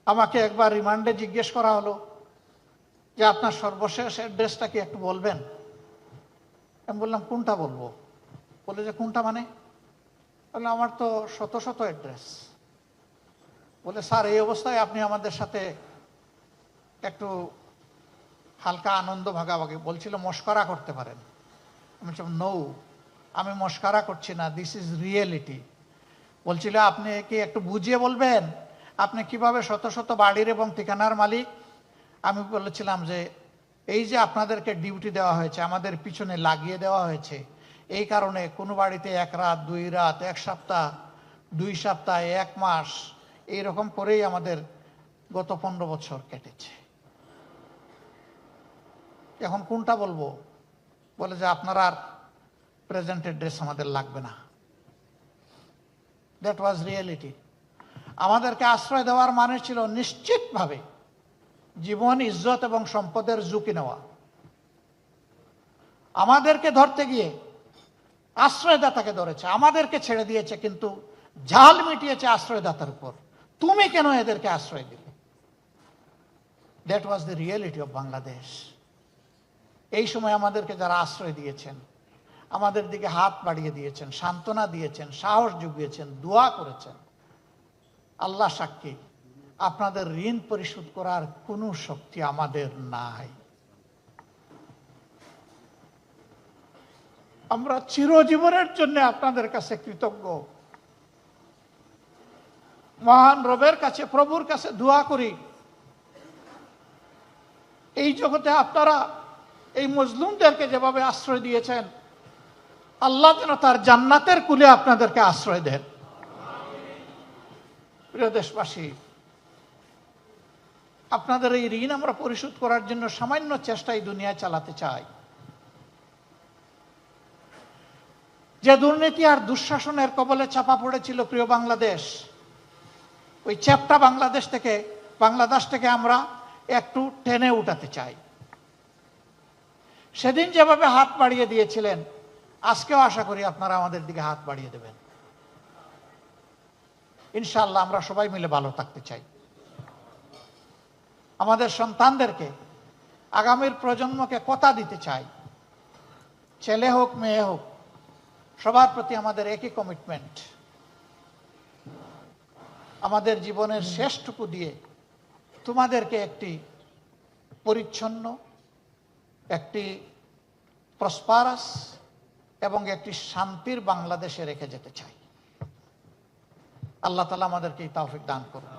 আমাকে একবার রিমান্ডে জিজ্ঞেস করা হলো যে আপনার সর্বশেষ অ্যাড্রেসটা কি একটু বলবেন। আমি বললাম কোনটা বলবো? বলে যে কোনটা মানে? বললাম আমার তো শত শত অ্যাড্রেস। বলে স্যার এই অবস্থায় আপনি আমাদের সাথে একটু হালকা আনন্দ ভাগাভাগি, বলছিল মস্করা করতে পারেন। আমি বললাম নো, আমি মস্করা করছি না, দিস ইজ রিয়েলিটি। বলছিল আপনি কি একটু বুঝিয়ে বলবেন আপনি কিভাবে শত শত বাড়ির এবং ঠিকানার মালিক? আমি বলেছিলাম যে এই যে আপনাদেরকে ডিউটি দেওয়া হয়েছে, আমাদের পিছনে লাগিয়ে দেওয়া হয়েছে, এই কারণে কোনো বাড়িতে 1 রাত 2 রাত 1 সপ্তাহ 2 সপ্তাহ 1 মাস এইরকম করেই আমাদের গত 15 বছর কেটেছে। এখন কোনটা বলবো? বলে যে আপনার আর প্রেজেন্ট অ্যাড্রেস আমাদের লাগবে না। That was reality. আমাদেরকে আশ্রয় দেওয়ার মানে ছিল নিশ্চিতভাবে জীবন, ইজ্জত এবং সম্পদের ঝুঁকি নেওয়া। আমাদেরকে ধরতে গিয়ে আশ্রয়দাতাকে ধরেছে, আমাদেরকে ছেড়ে দিয়েছে, কিন্তু জাল মিটিয়েছে আশ্রয়দাতার উপর। তুমি কেন এদেরকে আশ্রয় দিলে? That was the reality of Bangladesh. এই সময় আমাদেরকে যারা আশ্রয় দিয়েছেন, আমাদের দিকে হাত বাড়িয়ে দিয়েছেন, সান্ত্বনা দিয়েছেন, সাহস জুগিয়েছেন, দোয়া করেছেন, আল্লাহ সাক্ষী আপনাদের ঋণ পরিশোধ করার কোনো শক্তি আমাদের নাই। আমরা চিরজীবনের জন্য আপনাদের কাছে কৃতজ্ঞ। মহান রবের কাছে, প্রভুর কাছে দোয়া করি এই জগতে আপনারা এই মজলুমদেরকে যেভাবে আশ্রয় দিয়েছেন, আল্লাহ যেন তার জান্নাতের কুলে আপনাদেরকে আশ্রয় দেন। প্রিয় দেশবাসী, আপনাদের এই ঋণ আমরা পরিশোধ করার জন্য সামান্য চেষ্টাই দুনিয়ায় চালাতে চাই। যে দুর্নীতি আর দুঃশাসনের কবলে চাপা পড়েছিল প্রিয় বাংলাদেশ, ওই চ্যাপ্টা বাংলাদেশ থেকে আমরা একটু টেনে উঠাতে চাই। সেদিন যেভাবে হাত বাড়িয়ে দিয়েছিলেন, আজকেও আশা করি আপনারা আমাদের দিকে হাত বাড়িয়ে দেবেন। ইনশাআল্লাহ আমরা সবাই মিলে ভালো থাকতে চাই। আমাদের সন্তানদেরকে, আগামীর প্রজন্মকে কথা দিতে চাই, ছেলে হোক মেয়ে হোক, সবার প্রতি আমাদের একই কমিটমেন্ট। আমাদের জীবনের শেষটুকু দিয়ে তোমাদেরকে একটি পরিচ্ছন্ন, একটি প্রসপারাস এবং একটি শান্তির বাংলাদেশে রেখে যেতে চাই। আল্লাহ তাআলা আমাদেরকে এই তৌফিক দান করুন।